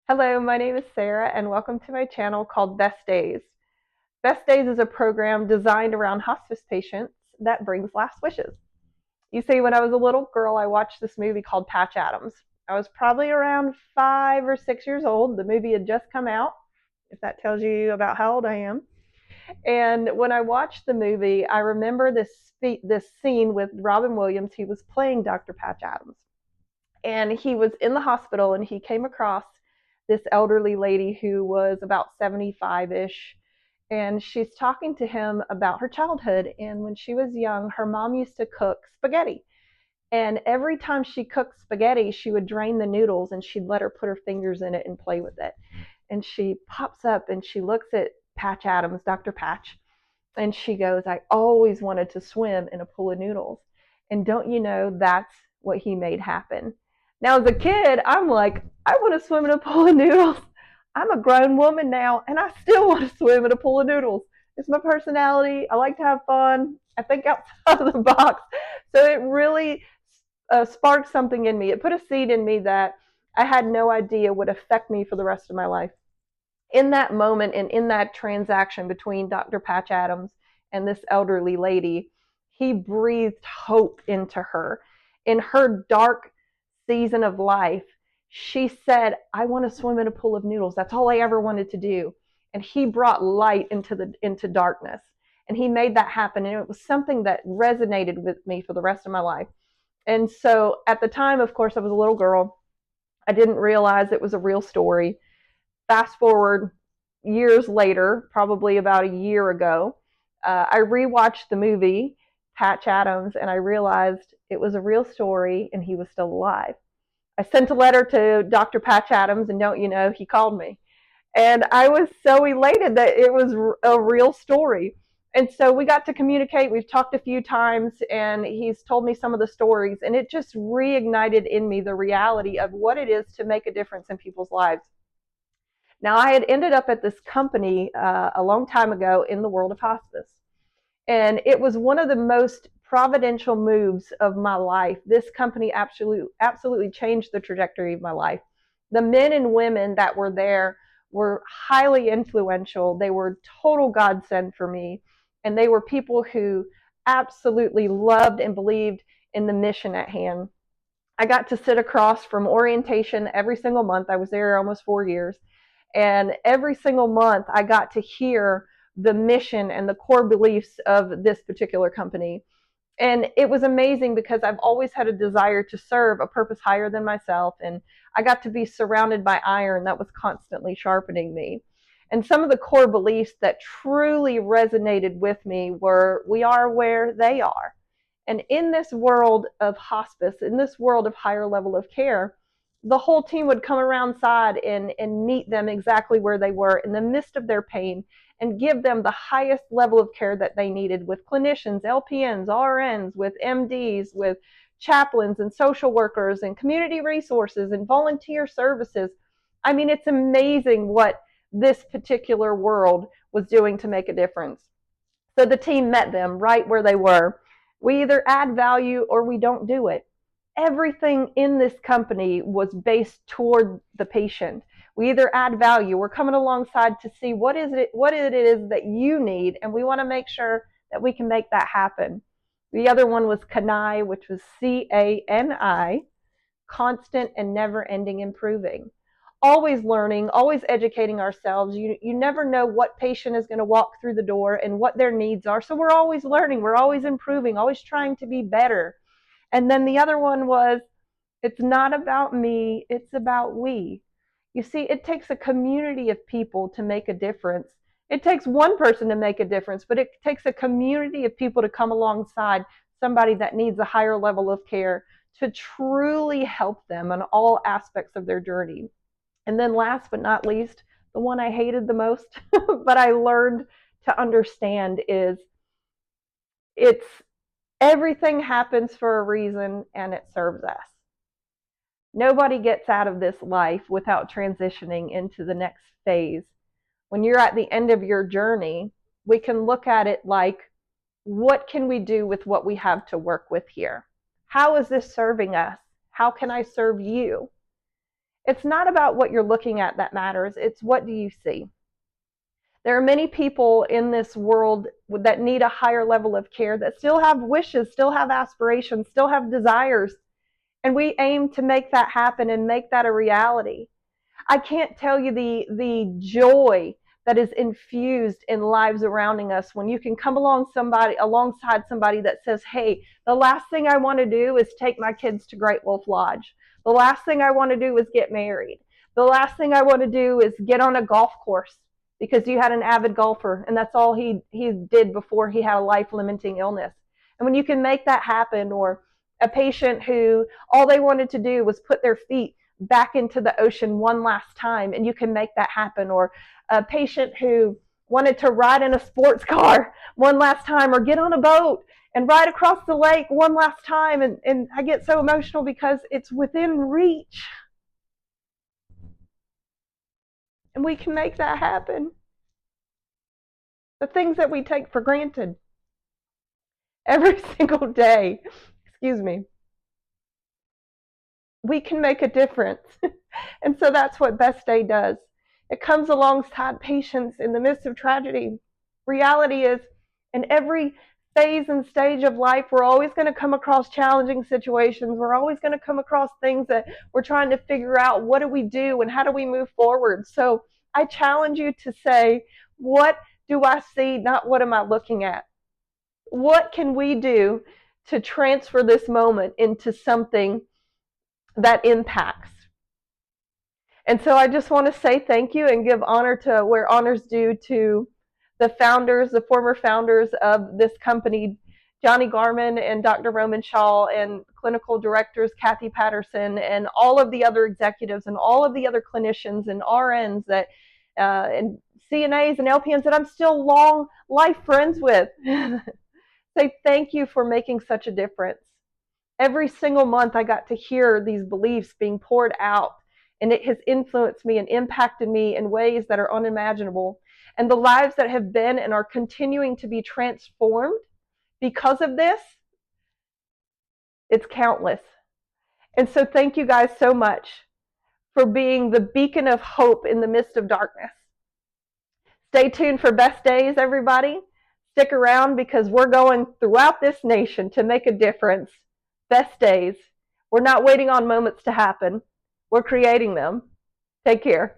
Hello, my name is Sarah, and welcome to my channel called Best Days. Best Days is a program designed around hospice patients that brings last wishes. You see, when I was a little girl, I watched this movie called Patch Adams. I was probably around 5 or 6 years old. The movie had just come out, if that tells you about how old I am. And when I watched the movie, I remember this scene with Robin Williams. He was playing Dr. Patch Adams, and he was in the hospital, and he came across this elderly lady who was about 75-ish, and she's talking to him about her childhood. And when she was young, her mom used to cook spaghetti, and every time she cooked spaghetti, she would drain the noodles and she'd let her put her fingers in it and play with it. And she pops up and she looks at Patch Adams, Dr. Patch, and she goes, "I always wanted to swim in a pool of noodles." And don't you know, that's what he made happen. Now, as a kid, I'm like, I want to swim in a pool of noodles. I'm a grown woman now, and I still want to swim in a pool of noodles. It's my personality. I like to have fun. I think outside of the box. So it really sparked something in me. It put a seed in me that I had no idea would affect me for the rest of my life. In that moment and in that transaction between Dr. Patch Adams and this elderly lady, he breathed hope into her. In her dark season of life, she said, "I want to swim in a pool of noodles. That's all I ever wanted to do." And he brought light into darkness. And he made that happen. And it was something that resonated with me for the rest of my life. And so at the time, of course, I was a little girl. I didn't realize it was a real story. Fast forward years later, probably about a year ago, I rewatched the movie Patch Adams, and I realized it was a real story and he was still alive. I sent a letter to Dr. Patch Adams, and don't you know, he called me. And I was so elated that it was a real story. And so we got to communicate. We've talked a few times, and he's told me some of the stories, and it just reignited in me the reality of what it is to make a difference in people's lives. Now, I had ended up at this company a long time ago in the world of hospice, and it was one of the most providential moves of my life. This company absolutely changed the trajectory of my life. The men and women that were there were highly influential. They were total godsend for me, and they were people who absolutely loved and believed in the mission at hand. I got to sit across from orientation every single month. I was there almost 4 years. And every single month, I got to hear the mission and the core beliefs of this particular company. And it was amazing because I've always had a desire to serve a purpose higher than myself. And I got to be surrounded by iron that was constantly sharpening me. And some of the core beliefs that truly resonated with me were, we are where they are. And in this world of hospice, in this world of higher level of care, the whole team would come around side and meet them exactly where they were in the midst of their pain and give them the highest level of care that they needed, with clinicians, LPNs, RNs, with MDs, with chaplains and social workers and community resources and volunteer services. I mean, it's amazing what this particular world was doing to make a difference. So the team met them right where they were. We either add value or we don't do it. Everything in this company was based toward the patient. We either add value, we're coming alongside to see what it is that you need, and we want to make sure that we can make that happen. The other one was CANI, which was CANI, constant and never ending improving. Always learning, always educating ourselves. You never know what patient is going to walk through the door and what their needs are. So we're always learning, we're always improving, always trying to be better. And then the other one was, it's not about me, it's about we. You see, it takes a community of people to make a difference. It takes one person to make a difference, but it takes a community of people to come alongside somebody that needs a higher level of care to truly help them on all aspects of their journey. And then last but not least, the one I hated the most, but I learned to understand, is it's everything happens for a reason and it serves us. Nobody gets out of this life without transitioning into the next phase. When you're at the end of your journey, we can look at it like, what can we do with what we have to work with here? How is this serving us? How can I serve you? It's not about what you're looking at that matters. It's what do you see? There are many people in this world that need a higher level of care, that still have wishes, still have aspirations, still have desires. And we aim to make that happen and make that a reality. I can't tell you the joy that is infused in lives surrounding us when you can come alongside somebody that says, hey, the last thing I want to do is take my kids to Great Wolf Lodge. The last thing I want to do is get married. The last thing I want to do is get on a golf course, because you had an avid golfer and that's all he did before he had a life limiting illness. And when you can make that happen, or a patient who all they wanted to do was put their feet back into the ocean one last time, and you can make that happen, or a patient who wanted to ride in a sports car one last time, or get on a boat and ride across the lake one last time, and I get so emotional because it's within reach. And we can make that happen. The things that we take for granted every single day, excuse me, we can make a difference. And so that's what Best Day does. It comes alongside patients in the midst of tragedy. Reality is, in every phase and stage of life, we're always going to come across challenging situations. We're always going to come across things that we're trying to figure out, what do we do and how do we move forward? So I challenge you to say, what do I see, not what am I looking at? What can we do to transfer this moment into something that impacts? And so I just want to say thank you and give honor to where honor's due to the founders, the former founders of this company, Johnny Garman and Dr. Roman Shaw, and clinical directors Kathy Patterson, and all of the other executives and all of the other clinicians and RNs that and CNAs and LPNs that I'm still long life friends with. Say thank you for making such a difference. Every single month I got to hear these beliefs being poured out, and it has influenced me and impacted me in ways that are unimaginable. And the lives that have been and are continuing to be transformed because of this, it's countless. And so thank you guys so much for being the beacon of hope in the midst of darkness. Stay tuned for Best Days, everybody. Stick around, because we're going throughout this nation to make a difference. Best Days. We're not waiting on moments to happen. We're creating them. Take care.